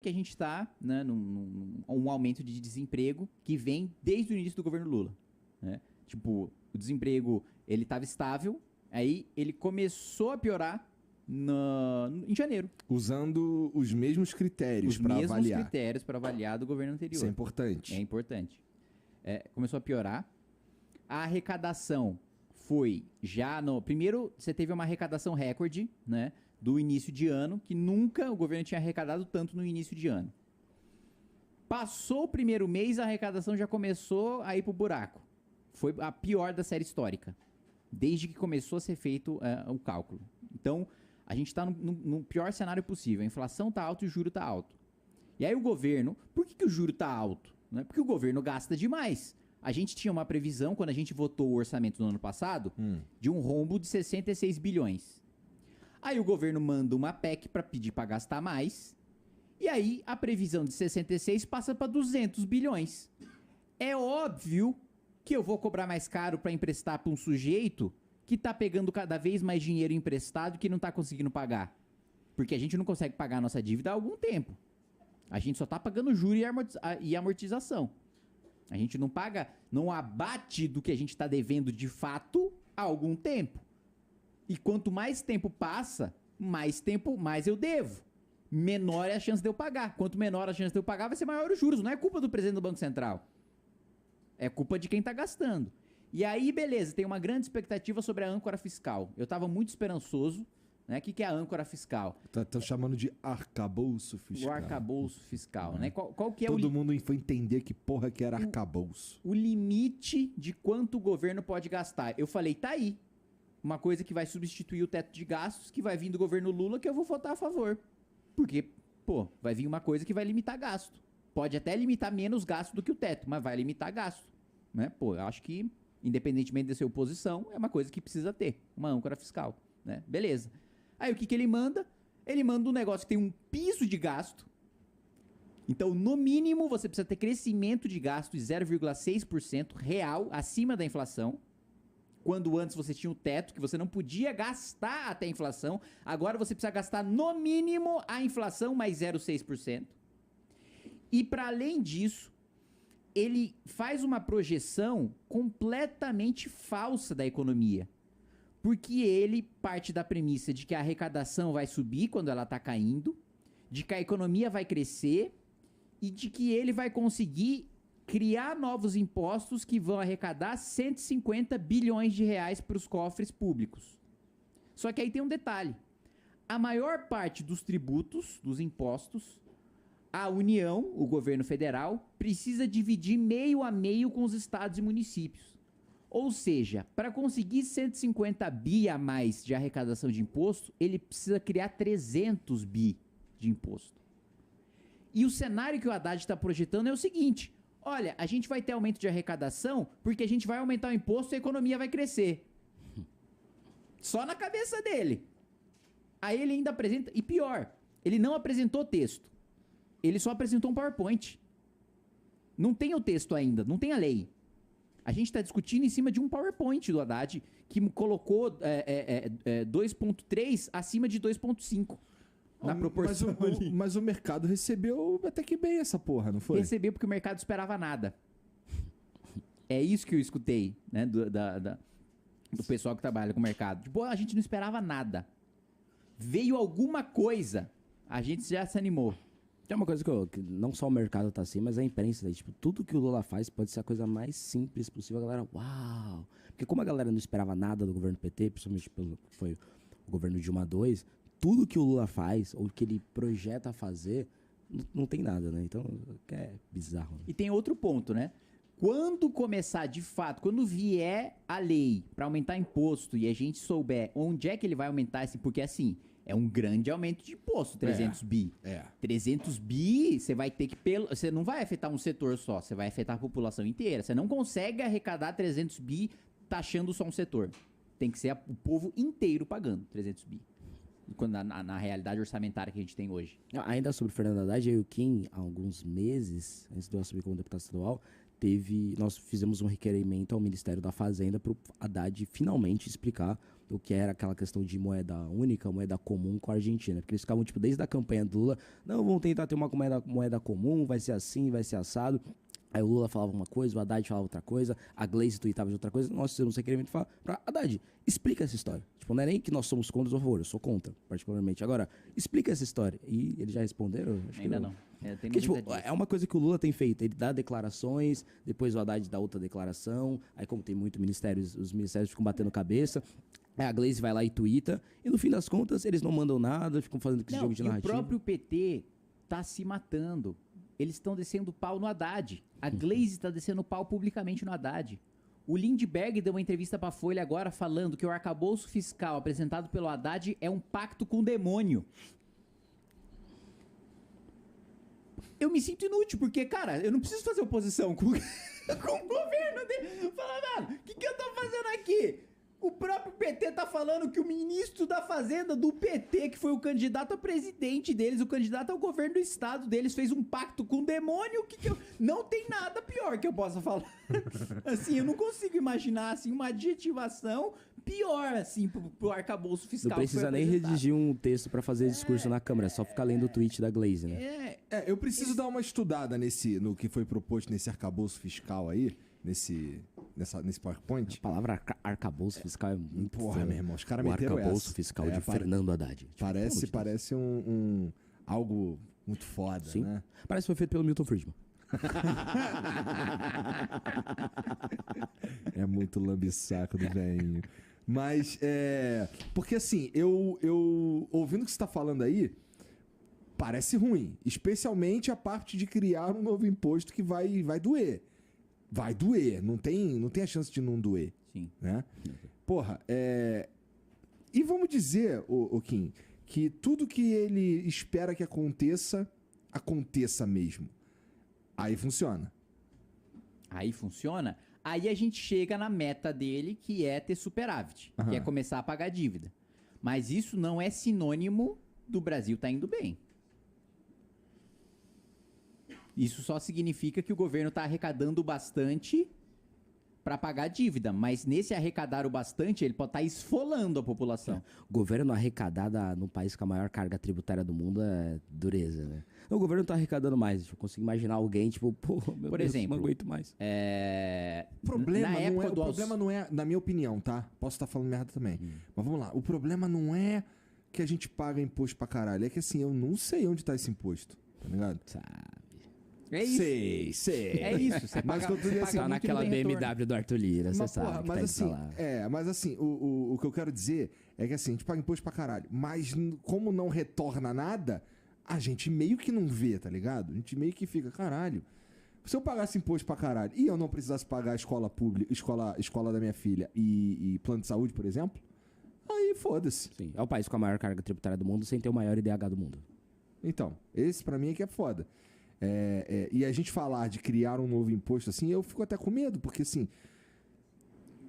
que a gente está, né, um aumento de desemprego que vem desde o início do governo Lula, né? Tipo, o desemprego, ele estava estável, aí ele começou a piorar em janeiro. Usando os mesmos critérios para avaliar. Os mesmos critérios para avaliar do governo anterior. Isso é importante. É importante. Começou a piorar. A arrecadação foi já no... Primeiro, você teve uma arrecadação recorde, né, do início de ano, que nunca o governo tinha arrecadado tanto no início de ano. Passou o primeiro mês, a arrecadação já começou a ir pro buraco. Foi a pior da série histórica, desde que começou a ser feito o cálculo. Então, a gente está no pior cenário possível. A inflação está alta e o juro está alto. E aí o governo... Por que o juro está alto? Não é porque o governo gasta demais. A gente tinha uma previsão, quando a gente votou o orçamento no ano passado, de um rombo de 66 bilhões. Aí o governo manda uma PEC para pedir para gastar mais. E aí a previsão de 66 passa para 200 bilhões. É óbvio que eu vou cobrar mais caro para emprestar para um sujeito que está pegando cada vez mais dinheiro emprestado e que não está conseguindo pagar. Porque a gente não consegue pagar a nossa dívida há algum tempo. A gente só está pagando juros e amortização. A gente não paga, não abate do que a gente está devendo de fato há algum tempo. E quanto mais tempo passa, mais eu devo. Menor é a chance de eu pagar. Quanto menor a chance de eu pagar, vai ser maior os juros. Não é culpa do presidente do Banco Central. É culpa de quem está gastando. E aí, beleza, tem uma grande expectativa sobre a âncora fiscal. Eu estava muito esperançoso, né? O que é a âncora fiscal? Estão chamando de arcabouço fiscal. O arcabouço fiscal, né? Qual que é Todo mundo foi entender que porra que era arcabouço. O limite de quanto o governo pode gastar. Eu falei, tá aí. Uma coisa que vai substituir o teto de gastos, que vai vir do governo Lula, que eu vou votar a favor. Porque, vai vir uma coisa que vai limitar gasto. Pode até limitar menos gasto do que o teto, mas vai limitar gasto. Né? Eu acho que, independentemente de ser oposição, é uma coisa que precisa ter. Uma âncora fiscal. Né? Beleza. Aí o que ele manda? Ele manda um negócio que tem um piso de gasto. Então, no mínimo, você precisa ter crescimento de gasto de 0,6% real, acima da inflação. Quando antes você tinha o teto, que você não podia gastar até a inflação. Agora você precisa gastar no mínimo a inflação mais 0,6%. E para além disso, ele faz uma projeção completamente falsa da economia. Porque ele parte da premissa de que a arrecadação vai subir quando ela está caindo, de que a economia vai crescer e de que ele vai conseguir criar novos impostos que vão arrecadar 150 bilhões de reais para os cofres públicos. Só que aí tem um detalhe. A maior parte dos tributos, dos impostos, a União, o governo federal, precisa dividir meio a meio com os estados e municípios. Ou seja, para conseguir 150 bi a mais de arrecadação de imposto, ele precisa criar 300 bi de imposto. E o cenário que o Haddad está projetando é o seguinte: olha, a gente vai ter aumento de arrecadação porque a gente vai aumentar o imposto e a economia vai crescer. Só na cabeça dele. Aí ele ainda apresenta... E pior, ele não apresentou texto. Ele só apresentou um PowerPoint. Não tem o texto ainda, não tem a lei. A gente está discutindo em cima de um PowerPoint do Haddad que colocou 2.3 acima de 2.5. Na proporção mas o mercado recebeu até que bem essa porra, não foi? Recebeu porque o mercado esperava nada. É isso que eu escutei, né, do pessoal que trabalha com o mercado. Tipo, a gente não esperava nada. Veio alguma coisa, a gente já se animou. Tem uma coisa que não só o mercado tá assim, mas a imprensa, né? Tipo, tudo que o Lula faz pode ser a coisa mais simples possível. A galera, uau! Porque como a galera não esperava nada do governo PT, principalmente pelo que foi o governo Dilma II, tudo que o Lula faz, ou que ele projeta fazer, não tem nada, né? Então, é bizarro. Né? E tem outro ponto, né? Quando começar de fato, quando vier a lei para aumentar imposto e a gente souber onde é que ele vai aumentar esse... Porque assim, é um grande aumento de imposto, 300 bi. 300 bi, você vai ter que... Você não vai afetar um setor só, você vai afetar a população inteira. Você não consegue arrecadar 300 bi taxando só um setor. Tem que ser o povo inteiro pagando 300 bi. Na realidade orçamentária que a gente tem hoje. Ainda sobre o Fernando Haddad, eu e o Kim, há alguns meses, antes de eu assumir como deputado estadual, nós fizemos um requerimento ao Ministério da Fazenda para o Haddad finalmente explicar o que era aquela questão de moeda única, moeda comum com a Argentina. Porque eles ficavam, tipo, desde a campanha do Lula, não, vamos tentar ter uma moeda comum, vai ser assim, vai ser assado. Aí o Lula falava uma coisa, o Haddad falava outra coisa, a Gleice tweetava de outra coisa, nós fizemos um requerimento para Haddad, explica essa história. Tipo, não é nem que nós somos contra ou a favor, eu sou contra, particularmente. Agora, explica essa história. E eles já responderam? Acho Ainda que não. Tem porque, tipo, dúvida disso. é uma coisa que o Lula tem feito. Ele dá declarações, depois o Haddad dá outra declaração. Aí, como tem muito ministérios, os ministérios ficam batendo cabeça. Aí a Gleice vai lá e tuita. E no fim das contas, eles não mandam nada, ficam fazendo esse jogo de E narrativa. o próprio PT tá se matando. Eles estão descendo pau no Haddad. A Gleice está descendo pau publicamente no Haddad. O Lindbergh deu uma entrevista pra Folha agora falando que o arcabouço fiscal apresentado pelo Haddad é um pacto com o demônio. Eu me sinto inútil, porque, cara, eu não preciso fazer oposição com, com o governo dele. Fala, mano, o que eu tô fazendo aqui? O próprio PT tá falando que o ministro da Fazenda do PT, que foi o candidato a presidente deles, o candidato ao governo do estado deles, fez um pacto com o demônio. Não tem nada pior que eu possa falar. Assim, eu não consigo imaginar, assim, uma adjetivação pior, assim, pro arcabouço fiscal. Não precisa nem redigir um texto pra fazer discurso na Câmara, é só ficar lendo o tweet da Gleice, né? Eu preciso dar uma estudada no que foi proposto nesse arcabouço fiscal aí, nesse PowerPoint. A palavra arcabouço fiscal é muito Porra, feia. meu irmão, os caras O meteram arcabouço essa. fiscal de Fernando Haddad. Tipo, Parece algo muito foda, sim. né? Parece que foi feito pelo Milton Friedman. É muito lambisaco do velhinho. Mas, porque assim, eu ouvindo o que você tá falando aí, parece ruim. Especialmente a parte de criar um novo imposto que vai doer. Vai doer. Não tem a chance de não doer. Sim. Né? Porra, E vamos dizer, o Kim, que tudo que ele espera que aconteça mesmo. Aí funciona. Aí funciona. Aí a gente chega na meta dele, que é ter superávit, que é começar a pagar dívida. Mas isso não é sinônimo do Brasil tá indo bem. Isso só significa que o governo está arrecadando bastante para pagar a dívida. Mas nesse arrecadar o bastante, ele pode estar esfolando a população. O governo arrecadar no país com a maior carga tributária do mundo é dureza, né? O governo tá arrecadando mais. Eu consigo imaginar alguém, tipo, pô, meu Por Deus, exemplo, não aguento mais. O problema, na época o do problema não é, na minha opinião, tá? Posso estar falando merda também. Mas vamos lá. O problema não é que a gente paga imposto pra caralho. É que assim, eu não sei onde tá esse imposto. Tá ligado? Sabe? É isso. Sei. É isso. Você Mas paga, que eu tô dizendo você assim, paga Tá muito e não naquela tem retorno. BMW do Arthur Lira, você Mas, sabe. porra, que mas tá indo assim, pra lá. mas assim, o que eu quero dizer é que assim, a gente paga imposto pra caralho. Mas como não retorna nada, a gente meio que não vê, tá ligado? A gente meio que fica, caralho. Se eu pagasse imposto pra caralho e eu não precisasse pagar a escola pública, escola da minha filha e plano de saúde, por exemplo, aí foda-se. Sim, é o país com a maior carga tributária do mundo sem ter o maior IDH do mundo. Então, esse pra mim é que é foda. E a gente falar de criar um novo imposto assim, eu fico até com medo, porque assim,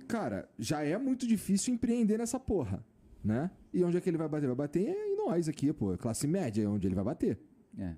cara, já é muito difícil empreender nessa porra, né? E onde é que ele vai bater? Vai bater em nós aqui, pô, classe média é onde ele vai bater, né?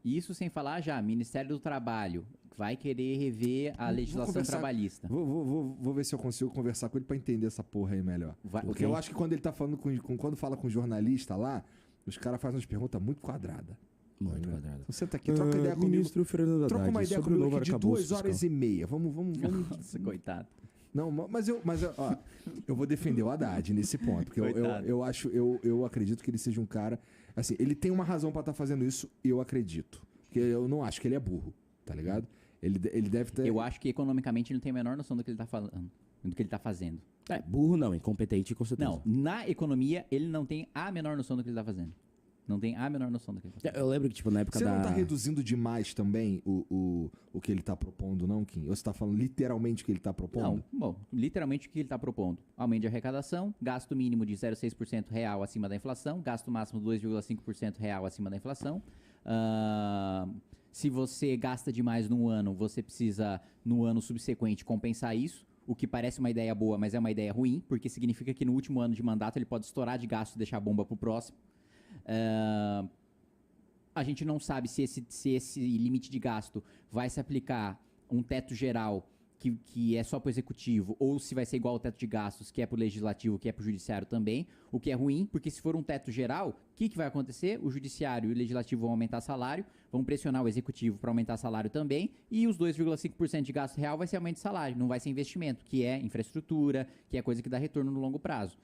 Isso sem falar já, Ministério do Trabalho vai querer rever a legislação trabalhista. Vou ver se eu consigo conversar com ele pra entender essa porra aí melhor. Porque eu acho que quando ele tá falando quando fala com jornalista lá, os caras fazem umas perguntas muito quadradas. Muito quadrado. Então senta aqui, troca ideia comigo. Ministro Fernando Haddad, Troca uma ideia sobre o comigo novo aqui de arcabouço 2 horas fiscal. e meia. Vamos. Nossa, coitado. Não, mas ó, eu vou defender o Haddad nesse ponto, porque eu acredito que ele seja um cara, assim, ele tem uma razão pra estar fazendo isso, eu acredito. Porque eu não acho que ele é burro, tá ligado? Ele deve ter... Eu acho que economicamente ele não tem a menor noção do que ele tá falando, do que ele tá fazendo. Burro não, incompetente com certeza. Não, na economia ele não tem a menor noção do que ele tá fazendo. Não tem a menor noção do que ele tá fazendo. Eu lembro que, tipo, na época Você da... não tá reduzindo demais também o que ele tá propondo, não, Kim? Ou você tá falando literalmente o que ele tá propondo? Não, bom, literalmente o que ele está propondo? Aumento de arrecadação, gasto mínimo de 0,6% real acima da inflação, gasto máximo 2,5% real acima da inflação. Se você gasta demais num ano, você precisa, no ano subsequente, compensar isso. O que parece uma ideia boa, mas é uma ideia ruim, porque significa que no último ano de mandato ele pode estourar de gasto e deixar a bomba pro próximo. A gente não sabe se esse limite de gasto vai se aplicar um teto geral que é só para o executivo, ou se vai ser igual ao teto de gastos, que é para o legislativo, que é para o judiciário também, o que é ruim, porque se for um teto geral, o que vai acontecer? O judiciário e o legislativo vão aumentar salário, vão pressionar o executivo para aumentar salário também, e os 2,5% de gasto real vai ser aumento de salário, não vai ser investimento, que é infraestrutura, que é coisa que dá retorno no longo prazo.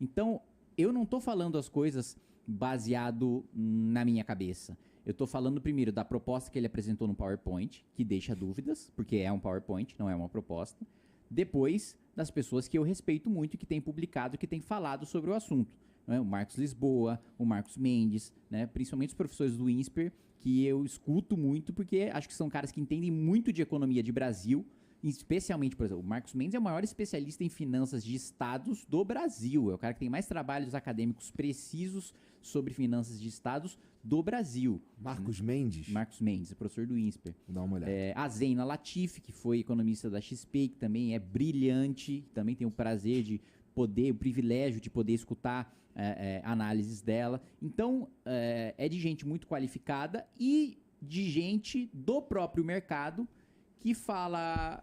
Então, eu não estou falando as coisas baseado na minha cabeça. Eu estou falando primeiro da proposta que ele apresentou no PowerPoint, que deixa dúvidas, porque é um PowerPoint, não é uma proposta. Depois, das pessoas que eu respeito muito, que têm publicado, que têm falado sobre o assunto. Né? O Marcos Lisboa, o Marcos Mendes, né? Principalmente os professores do INSPER, que eu escuto muito, porque acho que são caras que entendem muito de economia de Brasil, especialmente, por exemplo, o Marcos Mendes é o maior especialista em finanças de estados do Brasil. É o cara que tem mais trabalhos acadêmicos precisos sobre finanças de estados do Brasil. Marcos Mendes? Marcos Mendes, professor do INSPER. Vou dar uma olhada. A Zeina Latif, que foi economista da XP, que também é brilhante, também tem o prazer de poder, o privilégio de poder escutar análises dela. Então, é de gente muito qualificada e de gente do próprio mercado que fala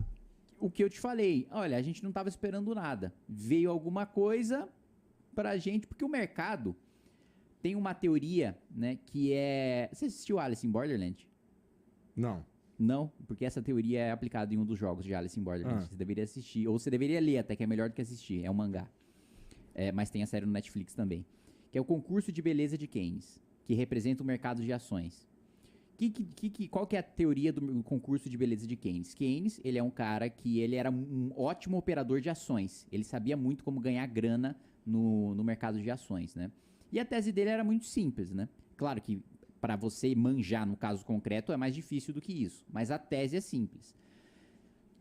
o que eu te falei. Olha, a gente não estava esperando nada. Veio alguma coisa pra gente, porque o mercado tem uma teoria, né, que é... Você assistiu Alice in Borderland? Não. Não, porque essa teoria é aplicada em um dos jogos de Alice in Borderland. Você deveria assistir, ou você deveria ler até, que é melhor do que assistir. É um mangá. Mas tem a série no Netflix também. Que é o concurso de beleza de Keynes, que representa o mercado de ações. Qual que é a teoria do concurso de beleza de Keynes? Keynes, ele é um cara que ele era um ótimo operador de ações. Ele sabia muito como ganhar grana no mercado de ações, né? E a tese dele era muito simples, né? Claro que para você manjar no caso concreto é mais difícil do que isso, mas a tese é simples.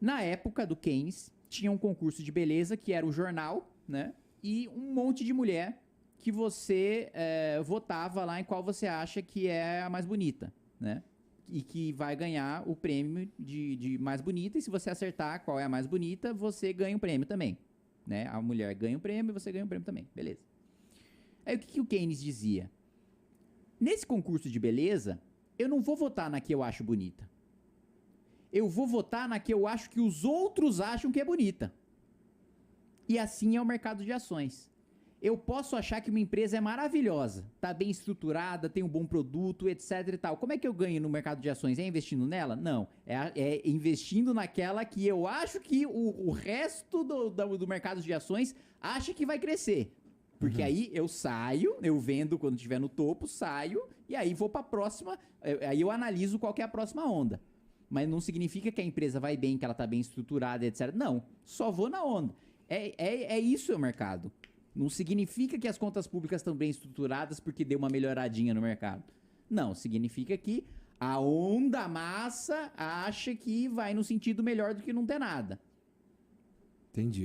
Na época do Keynes, tinha um concurso de beleza que era o jornal, né? E um monte de mulher que você votava lá em qual você acha que é a mais bonita, né? E que vai ganhar o prêmio de mais bonita, e se você acertar qual é a mais bonita, você ganha um prêmio também, né? A mulher ganha um prêmio e você ganha um prêmio também, beleza. Aí o que o Keynes dizia? Nesse concurso de beleza, eu não vou votar na que eu acho bonita. Eu vou votar na que eu acho que os outros acham que é bonita. E assim é o mercado de ações. Eu posso achar que uma empresa é maravilhosa, tá bem estruturada, tem um bom produto, etc e tal. Como é que eu ganho no mercado de ações? É investindo nela? Não. É investindo naquela que eu acho que o resto do mercado de ações acha que vai crescer. Porque aí eu saio, eu vendo quando estiver no topo, saio, e aí vou para a próxima, aí eu analiso qual que é a próxima onda. Mas não significa que a empresa vai bem, que ela está bem estruturada, etc. Não, só vou na onda. Isso o mercado. Não significa que as contas públicas estão bem estruturadas porque deu uma melhoradinha no mercado. Não, significa que a onda, a massa, acha que vai no sentido melhor do que não ter nada. Entendi.